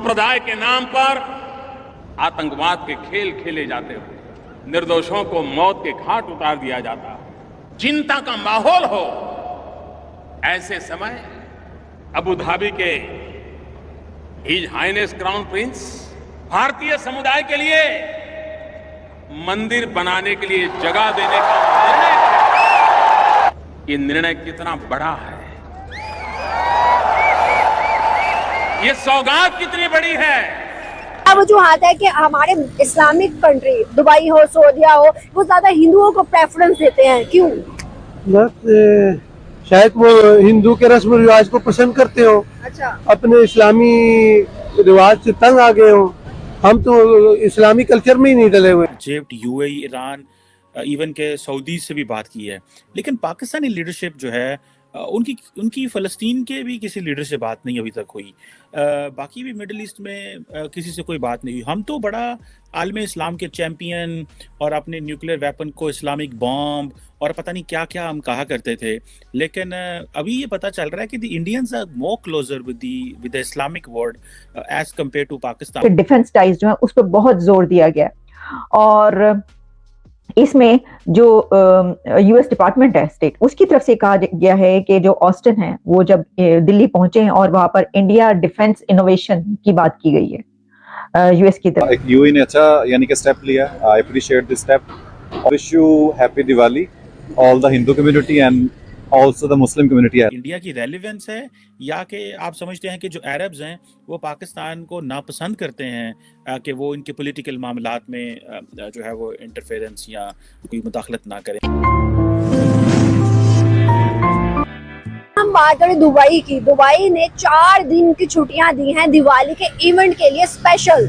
संप्रदाय के नाम पर आतंकवाद के खेल खेले जाते हुए निर्दोषों को मौत के घाट उतार दिया जाता, चिंता का माहौल हो, ऐसे समय अबू धाबी के हिज हाइनेस क्राउन प्रिंस भारतीय समुदाय के लिए मंदिर बनाने के लिए जगह देने का निर्णय, ये निर्णय कितना बड़ा है, ये सौगात कितनी बड़ी है। अब वजूहत है कि हमारे इस्लामिक कंट्री दुबई हो, सऊदीया हो, वो ज्यादा हिंदुओं को प्रेफरेंस देते हैं, क्यों? बस शायद वो हिंदू के रस्म रिवाज को पसंद करते हो। अच्छा। अपने इस्लामी रिवाज से तंग आ गए हो। हम तो इस्लामी कल्चर में ही नहीं डले हुए। इजिप्ट, यूएई, ईरान, इवन के सऊदी से भी बात की है, लेकिन पाकिस्तानी लीडरशिप जो है उनकी फ़लस्तीन के भी किसी लीडर से बात नहीं अभी तक हुई। बाकी भी मिडिल ईस्ट में किसी से कोई बात नहीं हुई। हम तो बड़ा आलम इस्लाम के चैम्पियन और अपने न्यूक्लियर वेपन को इस्लामिक बॉम्ब और पता नहीं क्या क्या हम कहा करते थे, लेकिन अभी ये पता चल रहा है कि the Indians are more closer with the Islamic world as compare to Pakistan. Defence ties जो है उस पर बहुत जोर दिया गया और इसमें जो यूएस डिपार्टमेंट है स्टेट, उसकी तरफ से कहा गया है कि जो ऑस्टिन है वो जब दिल्ली पहुंचे हैं और वहां पर इंडिया डिफेंस इनोवेशन की बात की गई है यूएस की तरफ। यूएई ने अच्छा यानी कि स्टेप लिया। I appreciate this step. Wish you happy Diwali all the Hindu community and also the Muslim community है। इंडिया की रेलेवेंस है या कि आप समझते हैं कि जो अरब्स हैं वो पाकिस्तान को नापसंद करते हैं कि वो इनके पॉलिटिकल मामलात में जो है वो इंटरफेरेंस या कोई मुदाखलत ना करें। हम बात करें दुबई की, दुबई ने 4 दिन की छुट्टियां दी हैं दिवाली के इवेंट के लिए स्पेशल।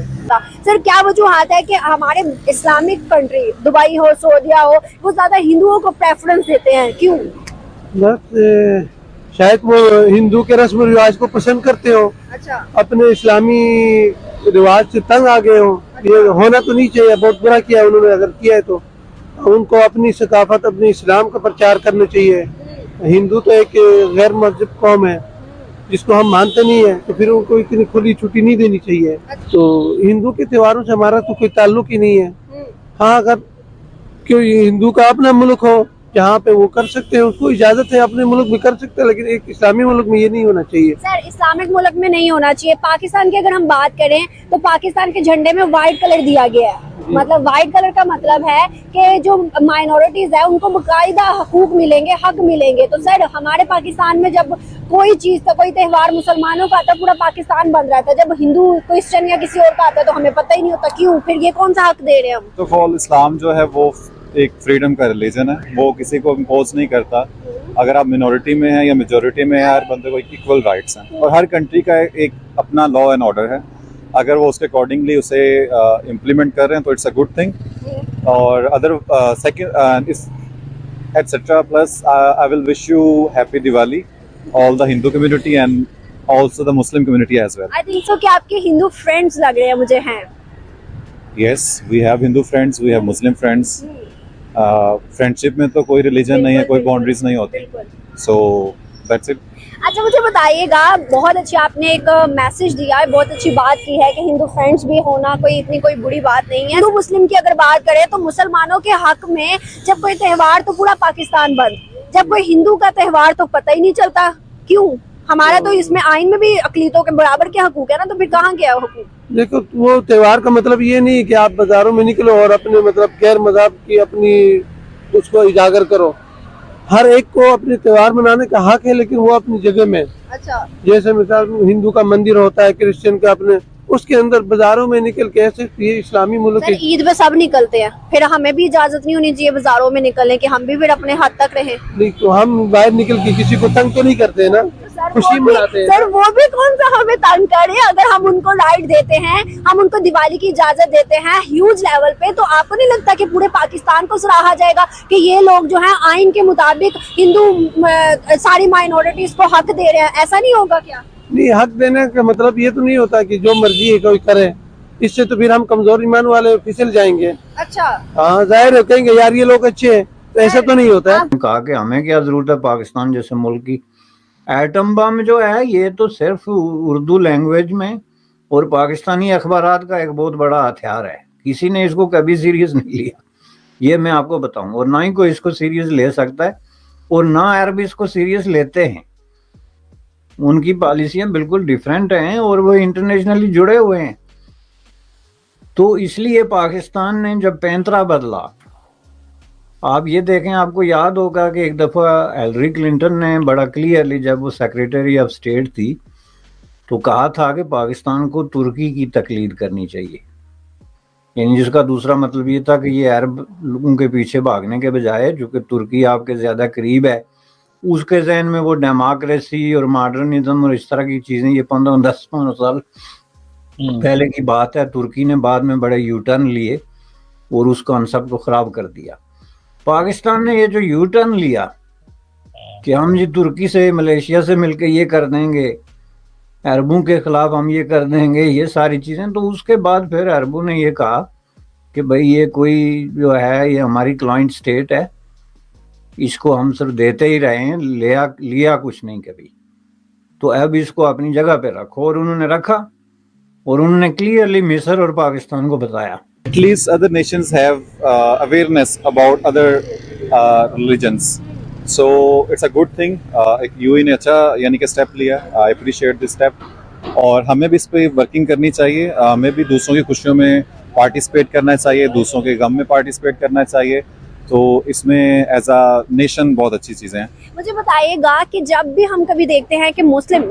सर क्या वजूहत है कि हमारे इस्लामिक कंट्री दुबई हो, सऊदीया हो, वो ज्यादा हिंदुओं को प्रेफरेंस देते हैं, क्यों? बस शायद वो हिंदू के रस्म रिवाज को पसंद करते हो। अच्छा। अपने इस्लामी रिवाज से तंग आ गए हो। ये होना तो नहीं चाहिए, बहुत बुरा किया उन्होंने, अगर किया है तो उनको अपनी सकाफत, अपने इस्लाम का प्रचार करना चाहिए। हिंदू तो एक गैर मजहब कौम है जिसको हम मानते नहीं है, तो फिर उनको इतनी खुली छुट्टी नहीं देनी चाहिए। तो हिंदू के त्योहारों से हमारा तो कोई ताल्लुक ही नहीं है। हाँ, अगर क्यों हिंदू का अपना मुल्क हो जहाँ पे वो कर सकते हैं, उसको इजाजत है, अपने मुल्क में कर सकते हैं, लेकिन एक इस्लामी मुल्क में ये नहीं होना चाहिए। सर इस्लामिक मुल्क में नहीं होना चाहिए। पाकिस्तान की अगर हम बात करें तो पाकिस्तान के झंडे में व्हाइट कलर दिया गया है। मतलब व्हाइट कलर का मतलब है कि जो माइनॉरिटीज है उनको बाकायदा हकूक मिलेंगे, हक मिलेंगे। तो सर हमारे पाकिस्तान में जब कोई चीज का, कोई त्योहार मुसलमानों का आता है, पूरा पाकिस्तान बन रहा था। जब हिंदू, क्रिश्चियन या किसी और का आता है तो हमें पता ही नहीं होता, क्यों? फिर ये कौन सा हक दे रहे हैं हम? तो फॉल इस्लाम जो है वो एक फ्रीडम का रिलीजन है, वो किसी को इम्पोज नहीं करता। अगर आप मिनॉरिटी में हैं या मेजॉरिटी में हैं, हर बंदे को इक्वल राइट्स हैं और हर कंट्री का एक अपना लॉ एंड ऑर्डर है। अगर वो उसके अकॉर्डिंगली उसे इम्प्लीमेंट कर रहे हैं तो इट्स अ गुड थिंग। और other second etcetera plus I will wish you happy Diwali all the Hindu community and also the Muslim community as well. I think so कि आपके हिंदू फ्रेंड्स लग रहे हैं मुझे हैं। Yes, we have Hindu friends, we have Muslim friends. Friendship में तो कोई रिलीजन नहीं है, कोई बाउंड्रीज नहीं होती। So that's it. अच्छा मुझे बताइएगा, बहुत अच्छी आपने एक मैसेज दिया है, बहुत अच्छी बात की है कि हिंदू फ्रेंड्स भी होना कोई इतनी कोई बुरी बात नहीं है। हिंदू मुस्लिम की अगर बात करें तो मुसलमानों के हक में जब कोई त्योहार तो पूरा पाकिस्तान बंद, जब कोई हिंदू का त्योहार तो पता ही नहीं चलता, क्यों? हमारा तो इसमें आइन में भी अकलीतों के बराबर के हकूक है ना, तो फिर कहाँ गया हकूक? देखो, वो त्योहार का मतलब ये नहीं कि आप बाजारों में निकलो और अपने मतलब गैर मज़हब की अपनी उसको उजागर करो। हर एक को अपने त्योहार मनाने का हक है, लेकिन वो अपनी जगह में। अच्छा। जैसे मिसाल हिंदू का मंदिर होता है, क्रिश्चियन का अपने, उसके अंदर बाजारों में निकल के ऐसे, ये इस्लामी मुल्क है। ईद पे सब निकलते हैं, फिर हमें भी इजाजत नहीं होनी चाहिए बाजारों में निकलने की, हम भी फिर अपने हद तक रहे। नहीं तो हम बाहर निकल के किसी को तंग तो नहीं करते ना, खुशी मनाते हैं। सर वो भी कौन सा हमें तंग करे? अगर हम उनको राइट देते हैं, हम उनको दिवाली की इजाजत देते हैं ह्यूज लेवल पे, तो आपको नहीं लगता कि पूरे पाकिस्तान को सराहा जाएगा कि ये लोग जो हैं आइन के मुताबिक हिंदू सारी माइनॉरिटीज को हक दे रहे हैं? ऐसा नहीं होगा क्या? नहीं, हक देने का मतलब ये तो नहीं होता कि जो मर्जी है कोई करे। इससे तो फिर हम कमजोर ईमान वाले फिसल जाएंगे। अच्छा। हाँ, जाहिर है, कहेंगे यार ये लोग अच्छे हैं, तो ऐसा तो नहीं होता है। कहा कि हमें क्या जरूरत है पाकिस्तान जैसे मुल्क की। एटम बम जो है ये तो सिर्फ उर्दू लैंग्वेज में और पाकिस्तानी अखबारात का एक बहुत बड़ा हथियार है। किसी ने इसको कभी सीरियस नहीं लिया, ये मैं आपको बताऊं, और ना ही कोई इसको सीरियस ले सकता है, और ना अरब इसको सीरियस लेते हैं। उनकी पॉलिसियां बिल्कुल डिफरेंट हैं और वो इंटरनेशनली जुड़े हुए हैं। तो इसलिए पाकिस्तान ने जब पैंतरा बदला, आप ये देखें, आपको याद होगा कि एक दफ़ा हिलरी क्लिंटन ने बड़ा क्लियरली, जब वो सेक्रेटरी ऑफ स्टेट थी, तो कहा था कि पाकिस्तान को तुर्की की तकलीद करनी चाहिए। यानी जिसका दूसरा मतलब ये था कि ये अरब लोगों के पीछे भागने के बजाय, जो कि तुर्की आपके ज़्यादा करीब है, उसके जहन में वो डेमोक्रेसी और मॉडर्निज्म और इस तरह की चीज़ें, ये 15 साल पहले की बात है। तुर्की ने बाद में बड़े यू टर्न लिए और उस कॉन्सेप्ट को ख़राब कर दिया। पाकिस्तान ने ये जो यू टर्न लिया कि हम जी तुर्की से, मलेशिया से मिलके ये कर देंगे, अरबों के खिलाफ हम ये कर देंगे, ये सारी चीज़ें, तो उसके बाद फिर अरबों ने ये कहा कि भाई ये कोई जो है, ये हमारी क्लाइंट स्टेट है, इसको हम सिर्फ देते ही रहे हैं, लिया कुछ नहीं कभी, तो अब इसको अपनी जगह पे रखो। और उन्होंने रखा, और उन्होंने क्लियरली मिस्र और पाकिस्तान को बताया। At least other nations have awareness about other religions. So it's a good thing. एक यूएई ने अच्छा यानी कि स्टेप लिया। I appreciate this step. और हमें भी इस पे वर्किंग करनी चाहिए। हमें भी दूसरों की खुशियों में पार्टिसिपेट करना चाहिए, दूसरों के गम में पार्टिसिपेट करना चाहिए। तो इसमें एज अ नेशन बहुत अच्छी चीज़ें हैं। मुझे बताइएगा कि जब भी हम कभी देखते हैं कि मुस्लिम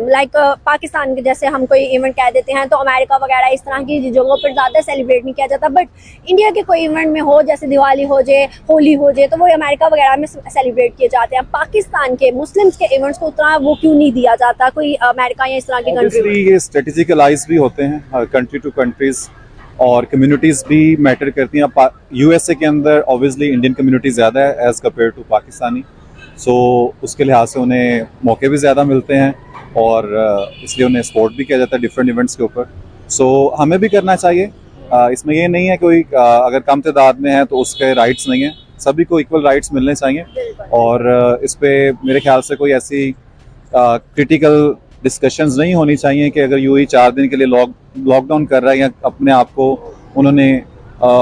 पाकिस्तान के जैसे हम कोई इवेंट कह देते हैं, तो अमेरिका वगैरह इस तरह की जगहों पर ज़्यादा सेलिब्रेट नहीं किया जाता, बट इंडिया के कोई इवेंट में हो, जैसे दिवाली हो जाए, होली हो जाए, तो वो अमेरिका वगैरह में सेलिब्रेट किए जाते हैं। पाकिस्तान के मुस्लिम्स के इवेंट्स को उतना वो क्यों नहीं दिया जाता, कोई अमेरिका या इस तरह की कंट्री? ये स्ट्रेटेजिक अलाइज भी होते हैं कंट्री टू कंट्रीज, और कम्युनिटीज़ भी मैटर करती हैं। यूएसए के अंदर ऑब्वियसली इंडियन कम्युनिटी ज़्यादा है एज़ कम्पेयर टू पाकिस्तानी, सो उसके लिहाज से उन्हें मौके भी ज़्यादा मिलते हैं, और इसलिए उन्हें सपोर्ट भी किया जाता है डिफरेंट इवेंट्स के ऊपर। सो हमें भी करना चाहिए। इसमें ये नहीं है कोई अगर कम तादाद में है तो उसके राइट्स नहीं है, सभी को इक्वल राइट्स मिलने चाहिए। और इस पर मेरे ख्याल से कोई ऐसी क्रिटिकल डिस्कशंस नहीं होनी चाहिए कि अगर यूएई 4 दिन के लिए लॉकडाउन कर रहा है या अपने आप को उन्होंने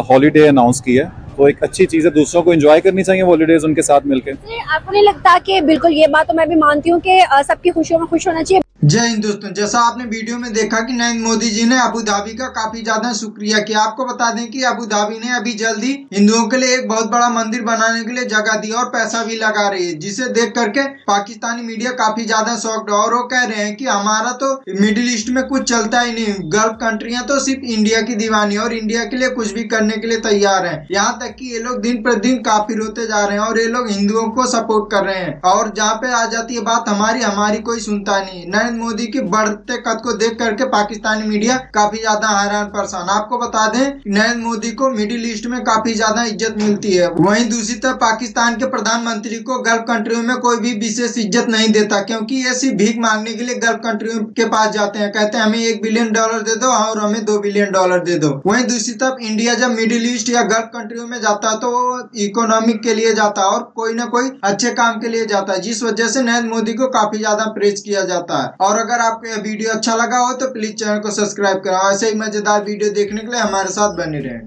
हॉलीडे अनाउंस किया, तो एक अच्छी चीज़ है, दूसरों को एंजॉय करनी चाहिए हॉलीडेज उनके साथ मिलकर। आपको नहीं लगता कि बिल्कुल ये बात तो मैं भी मानती हूँ कि सबकी खुशियों में खुश होना चाहिए। जय हिंद दोस्तों, जैसा आपने वीडियो में देखा कि नरेंद्र मोदी जी ने अबू धाबी का काफी ज्यादा शुक्रिया किया। आपको बता दें कि अबू धाबी ने अभी जल्दी हिंदुओं के लिए एक बहुत बड़ा मंदिर बनाने के लिए जगह दी और पैसा भी लगा रही है, जिसे देख करके पाकिस्तानी मीडिया काफी ज्यादा शॉक्ड है और वो कह रहे हैं कि हमारा तो मिडिल ईस्ट में कुछ चलता ही नहीं, गल्फ कंट्रियां तो सिर्फ इंडिया की दीवानी और इंडिया के लिए कुछ भी करने के लिए तैयार है। यहाँ तक कि ये लोग दिन प्रतिदिन काफिर होते जा रहे हैं और ये लोग हिंदुओं को सपोर्ट कर रहे हैं, और जहाँ पे आ जाती है बात हमारी कोई सुनता नहीं। नरेंद्र मोदी की बढ़ते कद को देख करके पाकिस्तानी मीडिया काफी ज्यादा हैरान परेशान। आपको बता दें नरेंद्र मोदी को मिडिल ईस्ट में काफी ज्यादा इज्जत मिलती है, वहीं दूसरी तरफ पाकिस्तान के प्रधानमंत्री को गल्फ कंट्रियों में कोई भी विशेष इज्जत नहीं देता, क्योंकि ये सिर्फ भीख मांगने के लिए गल्फ कंट्रियों के पास जाते हैं, कहते हैं हमें $1 बिलियन दे दो और हमें $2 बिलियन दे दो। वहीं दूसरी तरफ इंडिया जब मिडिल ईस्ट या गल्फ कंट्रियों में जाता है तो वो इकोनॉमिक के लिए जाता है और कोई ना कोई अच्छे काम के लिए जाता है, जिस वजह से नरेंद्र मोदी को काफी ज्यादा प्रेज किया जाता है। और अगर आपको यह वीडियो अच्छा लगा हो तो प्लीज चैनल को सब्सक्राइब करें, ऐसे ही मजेदार वीडियो देखने के लिए हमारे साथ बने रहें।